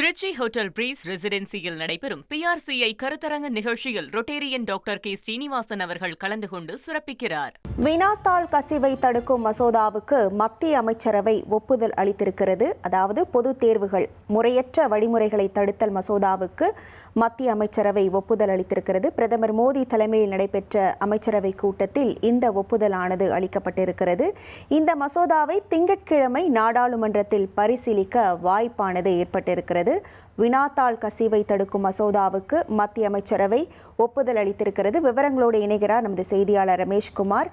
Trichy hotel breeze ரெசிடென்சியில் நடைபெறும் PRCI கருத்தரங்க நிகழ்ச்சியில் Rotarian doctor K Srinivasan அவர்கள் கலந்து கொண்டு சிறப்பிக்கிறார். வினாத்தாள் கசிவை தடுக்கும் மசோதாவுக்கு மத்திய அமைச்சரவை ஒப்புதல் அளித்திருக்கிறது. அதாவது பொது தேர்வுகள் முறையற்ற வழிமுறைகளை தடுத்தல் மசோதாவுக்கு மத்திய அமைச்சரவை ஒப்புதல் அளித்திருக்கிறது. பிரதமர் மோடி தலைமையில் நடைபெற்ற அமைச்சரவை கூட்டத்தில் இந்த ஒப்புதலானது அளிக்கப்பட்டிருக்கிறது. இந்த மசோதாவை திங்கட்கிழமை நாடாளுமன்றத்தில் பரிசீலிக்க வாய்ப்பானது ஏற்பட்டிருக்கிறது. வினாத்தாள் கசிவை தடுக்கும் மசோதாவுக்கு மத்திய அமைச்சரவை ஒப்புதல் அளித்திருக்கிறது. விவரங்களோடு இணைகிறார் நமது செய்தியாளர் ரமேஷ்குமார்.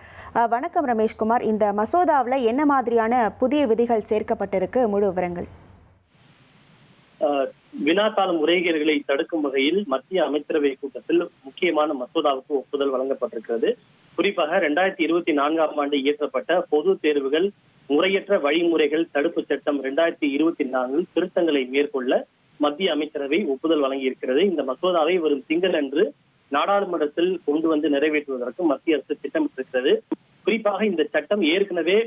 வணக்கம் ரமேஷ்குமார், இந்த மசோதாவில் என்ன மாதிரியான புதிய விதிகள் சேர்க்கப்பட்டிருக்கு, முழு விவரங்கள்? வினாத்தாள் முறைகேடுகளை தடுக்கும் வகையில் மத்திய அமைச்சரவை கூட்டத்தில் முக்கியமான மசோதாவுக்கு ஒப்புதல் வழங்கப்பட்டிருக்கிறது. குறிப்பாக 2024ஆம் ஆண்டு இயற்றப்பட்ட பொது தேர்வுகள் முறையற்ற வழிமுறைகள் தடுப்பு சட்டம் 2024 திருத்தங்களை மேற்கொள்ள மத்திய அமைச்சரவை ஒப்புதல் வழங்கியிருக்கிறது. இந்த மசோதாவை வரும் திங்களன்று நாடாளுமன்றத்தில் கொண்டு வந்து நிறைவேற்றுவதற்கு மத்திய அரசு திட்டமிட்டிருக்கிறது. குறிப்பாக இந்த சட்டம் ஏற்கனவே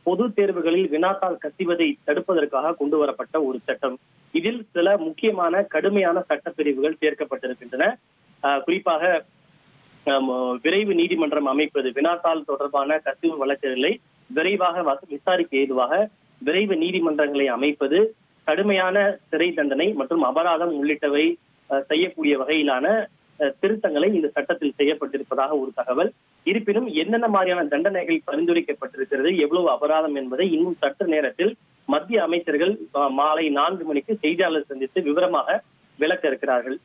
பொது தேர்வுகளில் வினாத்தாள் கசிவதை தடுப்பதற்காக கொண்டு வரப்பட்ட ஒரு சட்டம். இதில் சில முக்கியமான கடுமையான சட்டப்பிரிவுகள் சேர்க்கப்பட்டிருக்கின்றன. குறிப்பாக விரைவு நீதிமன்றம் அமைப்பது, வினாத்தாள் தொடர்பான கசிவு வழக்குகளை விரைவாக விசாரிக்க ஏதுவாக விரைவு நீதிமன்றங்களை அமைப்பது, கடுமையான சிறை தண்டனை மற்றும் அபராதம் உள்ளிட்டவை செய்யக்கூடிய வகையிலான திருத்தங்களை இந்த சட்டத்தில் செய்யப்பட்டிருப்பதாக ஒரு தகவல். இருப்பினும் என்னென்ன மாதிரியான தண்டனைகள் பரிந்துரைக்கப்பட்டிருக்கிறது, எவ்வளவு அபராதம் என்பதை இன்னும் சற்று நேரத்தில் மத்திய அமைச்சர்கள் மாலை 4 மணிக்கு செய்தியாளர் சந்தித்து விவரமாக விளக்க இருக்கிறார்கள்.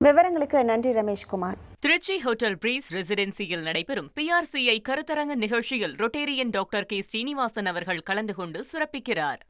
விவரங்களுக்கு நன்றி ரமேஷ்குமார். திருச்சி ஹோட்டல் பிரீஸ் ரெசிடென்சியில் நடைபெறும் PRCI கருத்தரங்க நிகழ்ச்சியில் ரொட்டேரியன் டாக்டர் கே ஸ்ரீனிவாசன் அவர்கள் கலந்து கொண்டு சிறப்பிக்கிறார்.